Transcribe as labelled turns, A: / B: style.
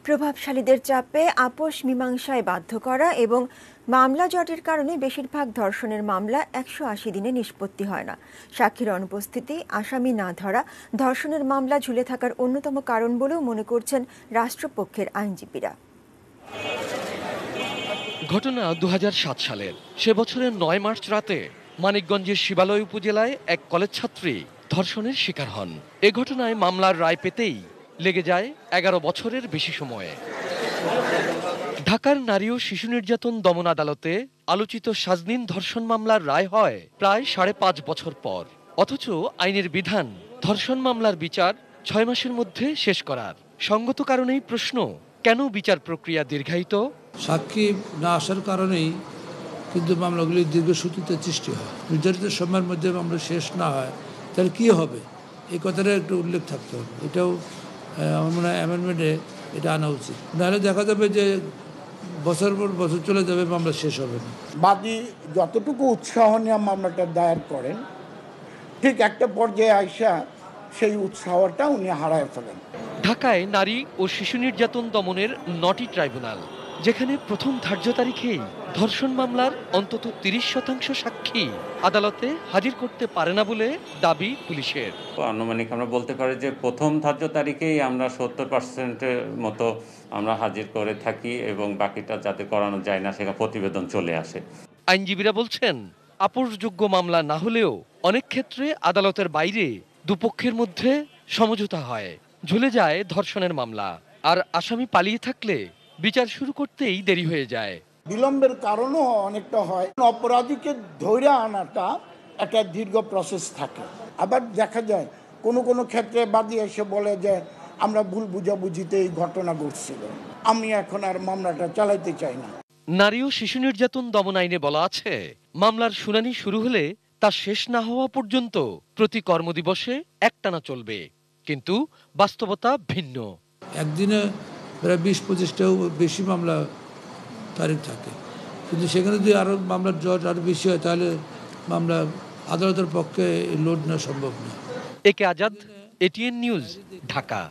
A: প্রভাবশালীদের চাপে আপোষ মীমাংসায় বাধ্য করা এবং মামলা জটের কারণে বেশিরভাগ ধর্ষণের মামলা 180 দিনে নিষ্পত্তি হয় না। সাক্ষীর অনুপস্থিতি, আসামি না ধরা ধর্ষণের মামলা ঝুলে থাকার অন্যতম কারণ বলেও মনে করছেন রাষ্ট্রপক্ষের আইনজীবীরা।
B: ঘটনা 2007 সালের। সে বছরের 9 মার্চ রাতে মানিকগঞ্জের শিবালয় উপজেলায় এক কলেজ ছাত্রী ধর্ষণের শিকার হন। এ ঘটনায় মামলার রায় পেতেই লেগে যায় 11 বছরের বেশি সময়ে। ঢাকার নারী ও শিশু নির্যাতন দমন আদালতে আলোচিত সাজনীন ধর্ষণ মামলার রায় হয় প্রায় 5.5 বছর পর। অথচ আইনের বিধান ধর্ষণ মামলার বিচার 6 মাসের মধ্যে শেষ করার। সঙ্গত কারণেই প্রশ্ন, কেন বিচার প্রক্রিয়া দীর্ঘায়িত?
C: সাক্ষী না আসার কারণেই কিন্তু মামলাগুলি দীর্ঘসূত্রিত সৃষ্টি হয়। নির্ধারিত সময়ের মধ্যে মামলা শেষ না হয় তাহলে কী হবে, এই কথাটা একটু উল্লেখ থাকতে হবে। এটাও আমার মনে হয় অ্যামেন্ডমেন্টে এটা আনা উচিত। নাহলে দেখা যাবে যে বছর পর বছর চলে যাবে, মামলা শেষ হবে না।
D: বাদী যতটুকু উৎসাহ নিয়ে মামলাটা দায়ের করেন, ঠিক একটা পর্যায়ে আইসা সেই উৎসাহটা উনি হারায় ফেলেন।
B: ঢাকায় নারী ও শিশু নির্যাতন দমনের 9টি ট্রাইব্যুনাল, যেখানে প্রথম ধার্য তারিখেই ধর্ষণ মামলার অন্তত 30% সাক্ষী আদালতে হাজির করতে পারে না বলে দাবি পুলিশের।
E: আনুমানিক আমরা বলতে পারি যে প্রথম ধার্য তারিখেই আমরা 70%-এর মতো আমরা হাজির করে থাকি এবং বাকিটা যাতে করানো যায় না সেখানে প্রতিবেদন চলে আসে।
B: আইনজীবীরা বলছেন, আপোষযোগ্য মামলা না হলেও অনেক ক্ষেত্রে আদালতের বাইরে দুপক্ষের মধ্যে সমঝোতা হয়, ঝুলে যায় ধর্ষণের মামলা। আর আসামি পালিয়ে থাকলে বিচার শুরু করতেই দেরি হয়ে যায়।
D: বিলম্বের কারণও অনেকটা হয়। অপরাধীকে ধরে আনাটা একটা দীর্ঘ প্রসেস থাকে। আবার দেখা যায় কোনো ক্ষেত্রে বাদী এসে বলে যে আমরা ভুল বুঝাবুঝিতে এই ঘটনা ঘটছিল, আমি এখন আর মামলাটা চালাইতে চাই না।
B: নারী ও শিশু নির্যাতন দমন আইনে বলা আছে, মামলার শুনানি শুরু হলে তা শেষ না হওয়া পর্যন্ত প্রতি কর্মদিবসে একটানা চলবে। কিন্তু বাস্তবতা ভিন্ন।
C: একদিনে প্রায় 20-25টাও বেশি মামলা তারিখ থাকে, কিন্তু সেখানে যদি আরও মামলার জট আরও বেশি হয় তাহলে মামলা আদালতের পক্ষে লোড নেওয়া সম্ভব না।
B: একে আজাদ, এটিএন নিউজ, ঢাকা।